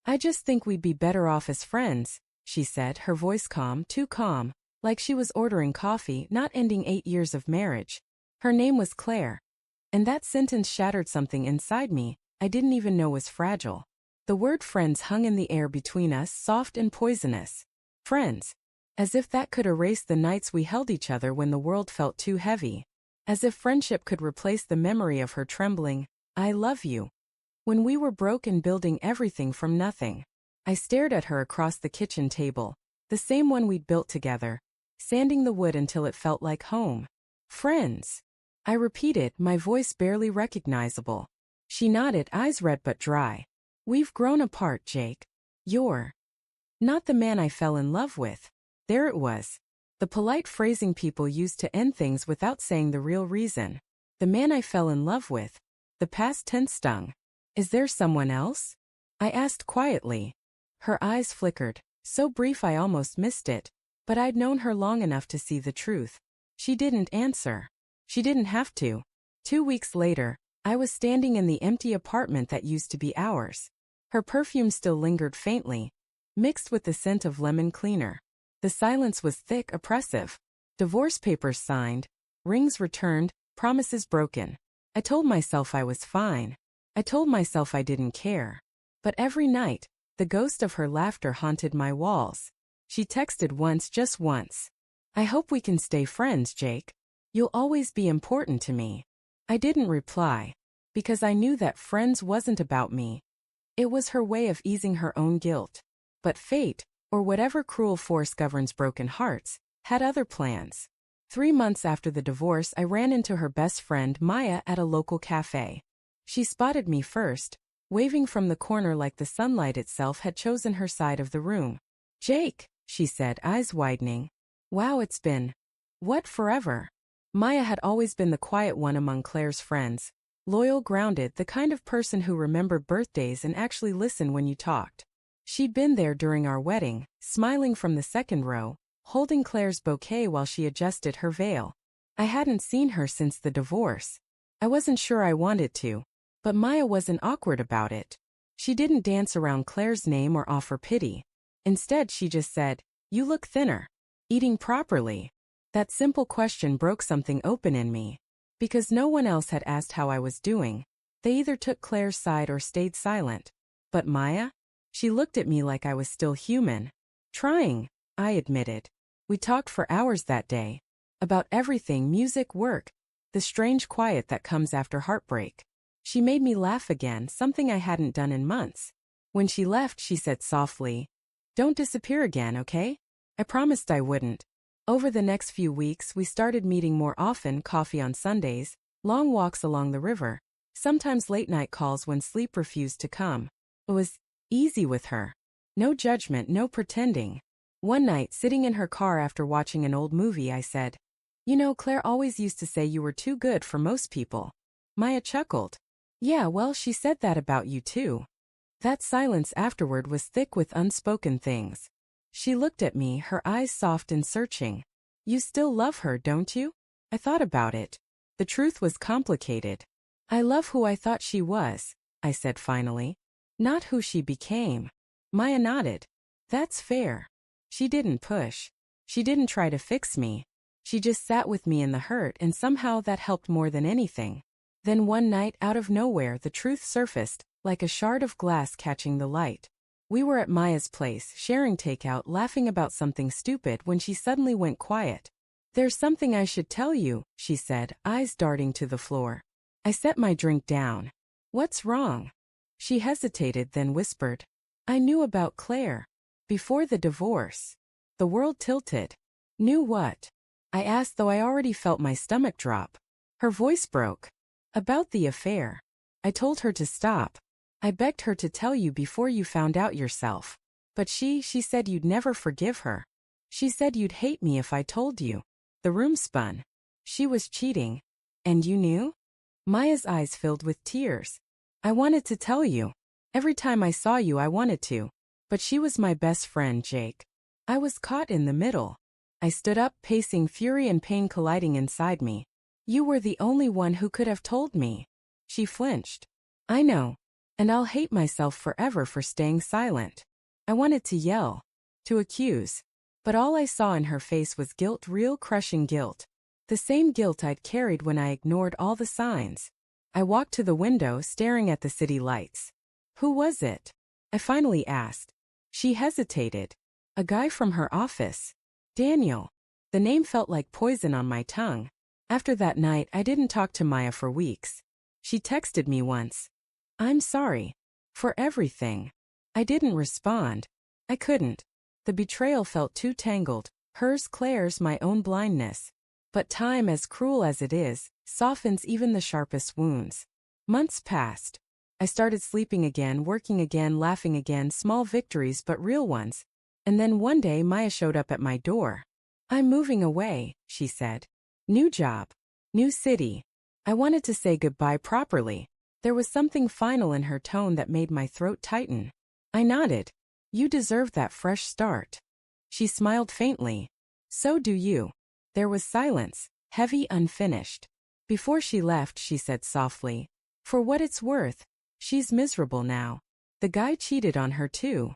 I just think we'd be better off as friends, she said, her voice calm, too calm, like she was ordering coffee, not ending 8 years of marriage. Her name was Claire. And that sentence shattered something inside me I didn't even know was fragile. The word friends hung in the air between us, soft and poisonous. Friends. As if that could erase the nights we held each other when the world felt too heavy. As if friendship could replace the memory of her trembling, "I love you." When we were broke and building everything from nothing. I stared at her across the kitchen table, the same one we'd built together, sanding the wood until it felt like home. Friends. I repeated, my voice barely recognizable. She nodded, eyes red but dry. We've grown apart, Jake. You're not the man I fell in love with. There it was. The polite phrasing people used to end things without saying the real reason. The man I fell in love with. The past tense stung. Is there someone else? I asked quietly. Her eyes flickered, so brief I almost missed it, but I'd known her long enough to see the truth. She didn't answer. She didn't have to. 2 weeks later, I was standing in the empty apartment that used to be ours. Her perfume still lingered faintly, mixed with the scent of lemon cleaner. The silence was thick, oppressive. Divorce papers signed, rings returned, promises broken. I told myself I was fine. I told myself I didn't care. But every night, the ghost of her laughter haunted my walls. She texted once, just once. I hope we can stay friends, Jake. You'll always be important to me. I didn't reply, because I knew that friends wasn't about me. It was her way of easing her own guilt. But fate, or whatever cruel force governs broken hearts, had other plans. 3 months after the divorce, I ran into her best friend, Maya, at a local cafe. She spotted me first, waving from the corner like the sunlight itself had chosen her side of the room. Jake, she said, eyes widening. Wow, it's been, what, forever? Maya had always been the quiet one among Claire's friends. Loyal, grounded, the kind of person who remembered birthdays and actually listened when you talked. She'd been there during our wedding, smiling from the second row, holding Claire's bouquet while she adjusted her veil. I hadn't seen her since the divorce. I wasn't sure I wanted to, but Maya wasn't awkward about it. She didn't dance around Claire's name or offer pity. Instead, she just said, "You look thinner. Eating properly?" That simple question broke something open in me. Because no one else had asked how I was doing. They either took Claire's side or stayed silent. But Maya? She looked at me like I was still human. Trying, I admitted. We talked for hours that day. About everything, music, work. The strange quiet that comes after heartbreak. She made me laugh again, something I hadn't done in months. When she left, she said softly, "Don't disappear again, okay?" I promised I wouldn't. Over the next few weeks, we started meeting more often, coffee on Sundays, long walks along the river, sometimes late-night calls when sleep refused to come. It was easy with her. No judgment, no pretending. One night, sitting in her car after watching an old movie, I said, "You know, Claire always used to say you were too good for most people." Maya chuckled. "Yeah, well, she said that about you too." That silence afterward was thick with unspoken things. She looked at me, her eyes soft and searching. "You still love her, don't you?" I thought about it. The truth was complicated. "I love who I thought she was," I said finally. "Not who she became." Maya nodded. "That's fair." She didn't push. She didn't try to fix me. She just sat with me in the hurt, and somehow that helped more than anything. Then one night, out of nowhere, the truth surfaced, like a shard of glass catching the light. We were at Maya's place, sharing takeout, laughing about something stupid when she suddenly went quiet. "There's something I should tell you," she said, eyes darting to the floor. I set my drink down. "What's wrong?" She hesitated, then whispered, "I knew about Claire. Before the divorce." The world tilted. "Knew what?" I asked, though I already felt my stomach drop. Her voice broke. "About the affair." I told her to stop. I begged her to tell you before you found out yourself. But she said you'd never forgive her. She said you'd hate me if I told you. The room spun. She was cheating. And you knew? Maya's eyes filled with tears. "I wanted to tell you. Every time I saw you, I wanted to. But she was my best friend, Jake. I was caught in the middle." I stood up, pacing, fury and pain colliding inside me. "You were the only one who could have told me." She flinched. "I know. And I'll hate myself forever for staying silent. I wanted to yell, to accuse. But all I saw in her face was guilt, real crushing guilt. The same guilt I'd carried when I ignored all the signs. I walked to the window, staring at the city lights. Who was it? I finally asked. She hesitated. A guy from her office. Daniel. The name felt like poison on my tongue. After that night, I didn't talk to Maya for weeks. She texted me once. I'm sorry. For everything. I didn't respond. I couldn't. The betrayal felt too tangled. Hers, Claire's, my own blindness. But time, as cruel as it is, softens even the sharpest wounds. Months passed. I started sleeping again, working again, laughing again, small victories but real ones. And then one day Maya showed up at my door. I'm moving away, she said. New job. New city. I wanted to say goodbye properly. There was something final in her tone that made my throat tighten. I nodded. You deserve that fresh start. She smiled faintly. So do you. There was silence, heavy, unfinished. Before she left, she said softly, for what it's worth, she's miserable now. The guy cheated on her too.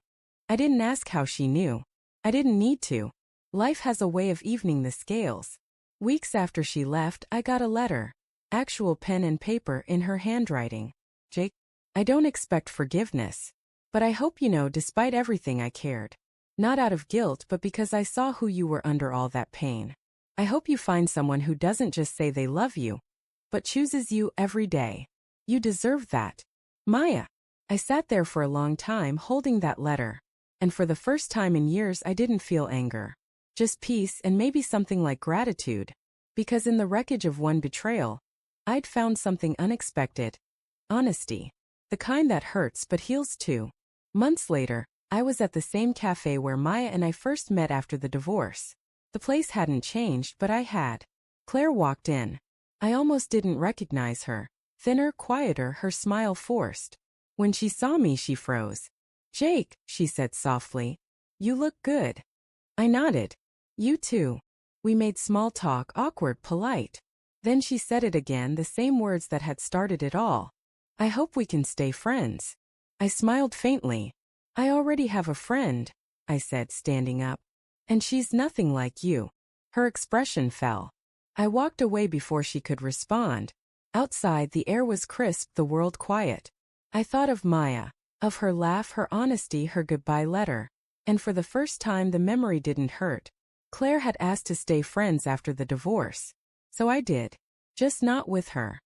I didn't ask how she knew. I didn't need to. Life has a way of evening the scales. Weeks after she left, I got a letter. Actual pen and paper in her handwriting. Jake, I don't expect forgiveness. But I hope you know despite everything I cared. Not out of guilt but because I saw who you were under all that pain. I hope you find someone who doesn't just say they love you, but chooses you every day. You deserve that. Maya. I sat there for a long time holding that letter. And for the first time in years I didn't feel anger. Just peace and maybe something like gratitude. Because in the wreckage of one betrayal, I'd found something unexpected. Honesty. The kind that hurts but heals too. Months later, I was at the same cafe where Maya and I first met after the divorce. The place hadn't changed, but I had. Claire walked in. I almost didn't recognize her. Thinner, quieter, her smile forced. When she saw me, she froze. Jake, she said softly. You look good. I nodded. You too. We made small talk, awkward, polite. Then she said it again, the same words that had started it all. I hope we can stay friends. I smiled faintly. I already have a friend, I said, standing up. And she's nothing like you. Her expression fell. I walked away before she could respond. Outside, the air was crisp, the world quiet. I thought of Maya, of her laugh, her honesty, her goodbye letter. And for the first time, the memory didn't hurt. Claire had asked to stay friends after the divorce. So I did. Just not with her.